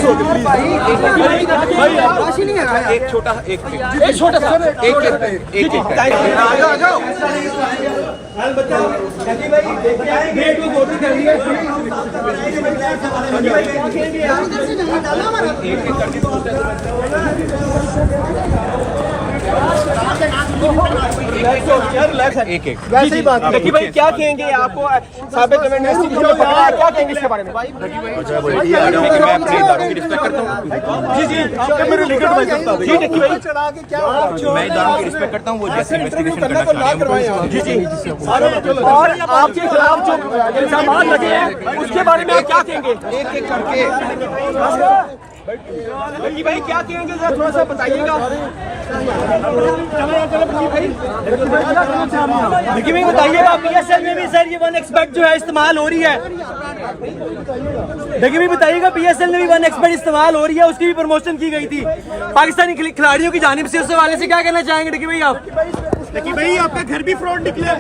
Relax हो गए please. एक छोटा एक छोटा सा एक आ जाओ। एक एक वैसे ही बात है भाई, क्या कहेंगे आपको साबित कमेंट क्या कहेंगे इसके बारे में? मैं अपने इदारों की रिस्पेक्ट करता हूँ। जी जी मेरे लीगल भाई करता हूँ। मैं इदारों की रिस्पेक्ट करता हूँ, वो जैसे इन्वेस्टिगेशन करना चाहते हैं। जी जी और आपके खिलाफ जो इल्जाम लगे हैं उसके बारे में आप क्या कहेंगे? एक एक करके भाई क्या कहेंगे, जरा थोड़ा सा बताइएगा। देखिए भाई बताइएगा, PSL में भी सर ये 1xBet जो है इस्तेमाल हो रही है। देखिए भाई बताइएगा, PSL में भी 1xBet इस्तेमाल हो रही है, उसकी भी प्रमोशन की गई थी पाकिस्तानी खिलाड़ियों की जानिब से। उस हवाले से क्या कहना चाहेंगे देखिए भाई आप? देखिए भाई आपका घर भी फ्रॉड निकला है।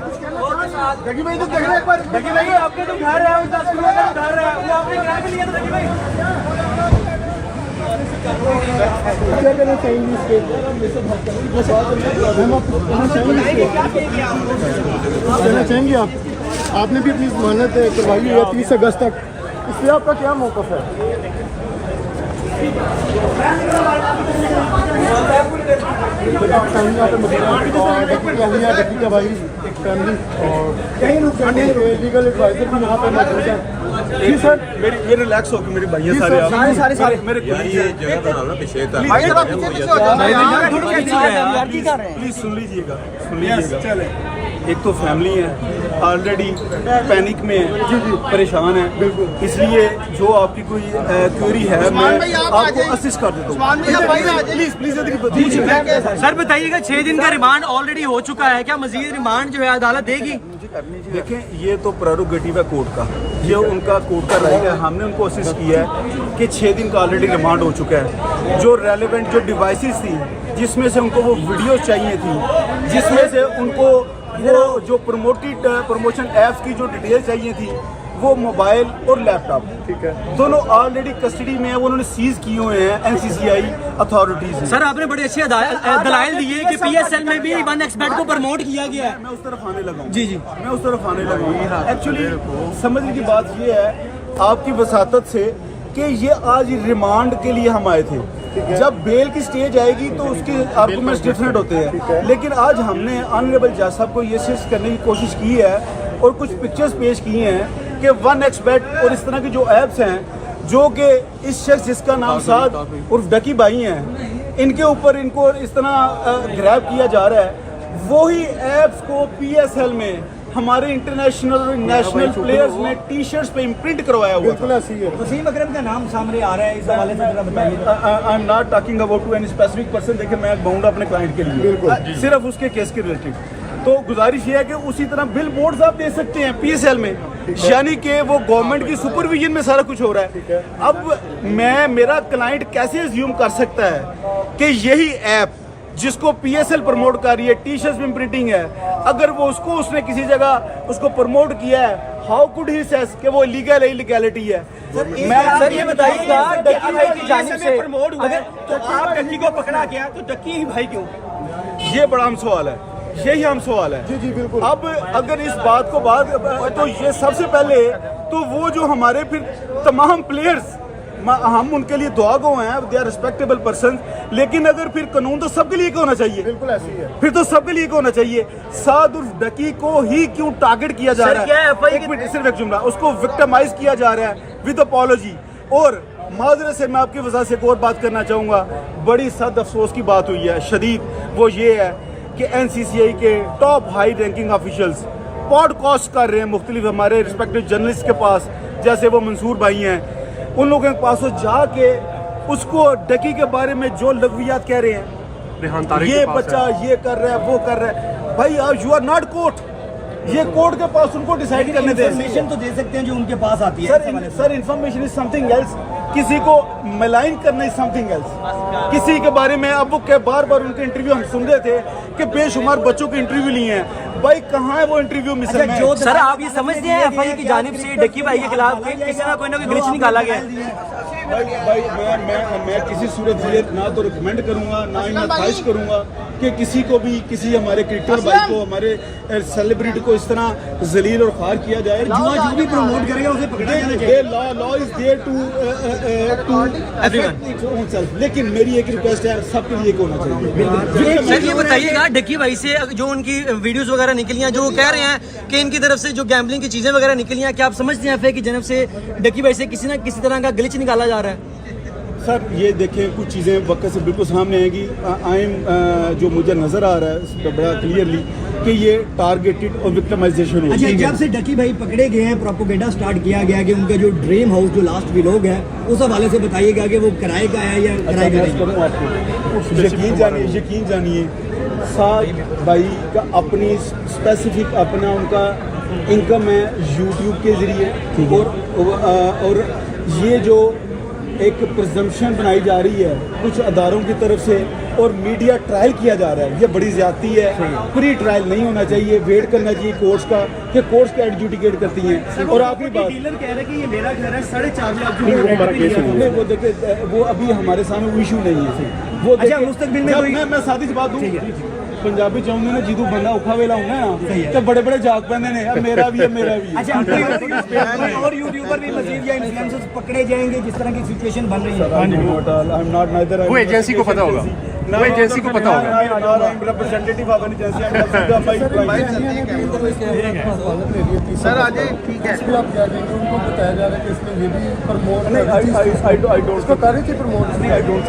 देखिए भाई तो देख रहे हैं पर देखिए भाई आपके जो घर है 10 किलो का घर है वो आपने किराए पे लिया था। देखिए भाई क्या करना चाहेंगे इसके? कहना चाहेंगे आपने भी अपनी जमानत करवाई है 30 अगस्त तक, इसलिए आपका क्या मौक़िफ़ है? फैमिली और लीगल एडवाइजर भी यहाँ पे मौजूद है। जी सर ये रिलैक्स होकर मेरे भाई सारे मेरे जगह पर डालना पीछे प्लीज सुन लीजिएगा एक तो फैमिली है ऑलरेडी पैनिक में है, परेशान है, इसलिए जो आपकी कोई क्वेरी है मैं आपको असिस्ट कर देता हूँ। प्लीज प्लीज सर बताइएगा, 6 दिन का रिमांड ऑलरेडी हो चुका है, क्या मजीद रिमांड जो है अदालत देगी? देखें ये तो प्रेरोगेटिव है कोर्ट का, ये उनका कोर्ट का राइट है। हमने उनको असिस्ट किया है कि 6 दिन का ऑलरेडी रिमांड हो चुका है। जो रेलेवेंट जो डिवाइसेस थी जिसमें से उनको वो वीडियो चाहिए थी, जिसमें से उनको वो जो प्रमोशन ऐप्स की जो डिटेल चाहिए थी, वो मोबाइल और लैपटॉप, ठीक है, दोनों ऑलरेडी कस्टडी में है, वो उन्होंने सीज किए हुए हैं NCCI अथॉरिटीज। सर आपने बड़े अच्छे दलाइल दिए कि PSL में भी 1xBet को प्रमोट किया गया है। मैं उस तरफ आने लगा हूँ। जी मैं उस तरफ आने लगा हूँ। एक्चुअली समझने की बात ये है आपकी वसातत से कि ये आज रिमांड के लिए हम आए थे। जब बेल की स्टेज आएगी तो उसके आर्गुमेंट्स डिफरेंट होते हैं, लेकिन आज हमने ऑनरेबल जज साहब को ये सिस्ट करने की कोशिश की है और कुछ पिक्चर्स पेश किए हैं कि 1xBet और इस तरह की जो ऐप्स हैं जो कि इस शख्स जिसका नाम साद उर्फ डकी भाई हैं, इनके ऊपर इनको इस तरह ग्रैब किया जा रहा है। वही ऐप्स को PSL में हमारे इंटरनेशनल और नेशनल प्लेयर्स ने टी-शर्ट्स पे इम्प्रिंट करवाया हुआ था। वसीम अकरम का नाम सामने आ रहा है, इस हवाले से जरा बताइए। I am not talking about to any specific person. देखिए मैं बाउंड अपने क्लाइंट के लिए सिर्फ उसके केस के रिलेटेड। तो गुजारिश ये है कि उसी तरह बिल बोर्ड्स आप दे सकते हैं PSL में, यानी कि वो गवर्नमेंट की सुपरविजन में सारा कुछ हो रहा है। अब मेरा क्लाइंट कैसे अज्यूम कर सकता है कि यही ऐप जिसको PSL प्रमोट कर रही है, टी-शर्ट्स में प्रिंटिंग है, अगर वो उसने किसी जगह उसको प्रमोट किया है, हाउ कुड ही सेस कि वो लीगल है, इलीगैलिटी है? सर ये बताइएगा, डक्की भाई की जानिब से प्रमोट हुआ है तो आप डक्की को पकड़ा गया तो डक्की ही भाई क्यों? ये बड़ा हम सवाल है, यही हम सवाल है। जी बिल्कुल। अब अगर इस बात को तो ये सबसे पहले तो वो जो हमारे फिर तमाम प्लेयर्स, हम उनके लिए दुआ गो हैं, दे आर रिस्पेक्टेबल पर्सन, लेकिन अगर फिर कानून तो सबके लिए होना चाहिए। बिल्कुल ऐसी है, फिर तो सबके लिए होना चाहिए। साद उर्फ डकी को ही क्यों टारगेट किया जा रहा है? एक मिनट, सिर्फ एक जुमला, उसको विक्टिमाइज किया जा रहा है विद अपॉलॉजी। और माजरत से मैं आपकी वजह से एक और बात करना चाहूँगा, बड़ी सद अफसोस की बात हुई है शदीद, वो ये है कि NCCI के top high ranking officials podcast कर रहे हैं मुख्तलिफ हमारे रिस्पेक्टिव जर्नलिस्ट के पास, जैसे वो मंसूर भाई हैं, उन लोगों के पास जाके उसको डकी के बारे में जो लघवियात कह रहे हैं, ये बच्चा ये कर रहा है, वो कर रहा है। भाई यू आर नॉट कोर्ट, ये कोर्ट के पास उनको डिसाइड करने दें। इन्फॉर्मेशन तो दे सकते हैं जो उनके पास आती है। Sir information is something else, किसी को मलाइन करना इज समथिंग एल्स। किसी के बारे में अब वो क्या बार बार उनके इंटरव्यू हम सुन रहे थे कि बेशुमार बच्चों के इंटरव्यू लिए हैं, भाई कहाँ है वो इंटरव्यू मिस है? जो सर आप ये समझते हैं एफआई की जानिब से डक्की भाई के खिलाफ किसी ना कोई ग्लिच निकाला गया है? भाई मैं किसी सूरत में ना तो रिकमेंड करूंगा ना ही मैं ख्वाहिश करूंगा कि किसी को भी किसी हमारे क्रिकेटर भाई को हमारे सेलिब्रिटी को इस तरह जलील और ख्वार किया जाए। जो भी प्रमोट करेगा उसे पकड़ा जाना चाहिए। लॉ इज देयर टू लेकिन मेरी एक रिक्वेस्ट है सबके लिए होना चाहिए। सर ये बताइएगा डक्की भाई से जो उनकी वीडियोस वगैरह निकली हैं जो वो कह रहे हैं कि इनकी तरफ से जो गैम्बलिंग की चीजें वगैरह निकली हैं, क्या आप समझते हैं एफआई की जनब से डक्की भाई से किसी ना किसी तरह का ग्लिच निकाला जा रहा है? सर ये देखें कुछ चीज़ें वक्त से बिल्कुल सामने आएंगी। आई एम जो मुझे नज़र आ रहा है इस पर बड़ा क्लियरली कि ये टारगेटेड और विक्टिमाइजेशन हो। अच्छा, जब से डक्की भाई पकड़े गए हैं प्रोपेगेंडा स्टार्ट किया गया कि उनका जो ड्रीम हाउस जो लास्ट व्लॉग है उस हवाले से बताइएगा कि वो किराए का है या किराए का नहीं? आपको यकीन जानिए साद भाई का अपनी स्पेसिफिक अपना उनका इनकम है यूट्यूब के ज़रिए और ये जो एक प्रिजम्पशन बनाई जा रही है कुछ अदारों की तरफ से और मीडिया ट्रायल किया जा रहा है, ये बड़ी ज्यादती है। प्री ट्रायल नहीं होना चाहिए, वेट करना चाहिए कोर्ट्स का कि कोर्ट्स का एडजुडिकेट करती हैं। और आखिरी बात, डीलर कह रहे हैं कि ये मेरा घर है, 4.5 लाख वो देखे वो अभी हमारे सामने वो इशू नहीं है। वो अच्छा, मुस्तकबिल में कोई मैं सादी सी बात दूं, पंजाबी चाहते ने जिदू बंदा औखा वेला होना ना तो बड़े बड़े जाग पैंदे ने मेरा भी है मेरा भी है। अच्छा, और यूट्यूबर भी मजीद या इन्फ्लुएंसर्स पकड़े जाएंगे जिस तरह की सिचुएशन बन रही है? वो एजेंसी को पता होगा, वो एजेंसी को पता होगा। रिप्रेजेंटेटिव ऑफ एजेंसी सर आज ठीक है, आप क्या कहेंगे? उनको बताया जा रहा है कि इसमें ये भी प्रमोट नहीं, आई डोंट इसको कर रही थी प्रमोट। I don't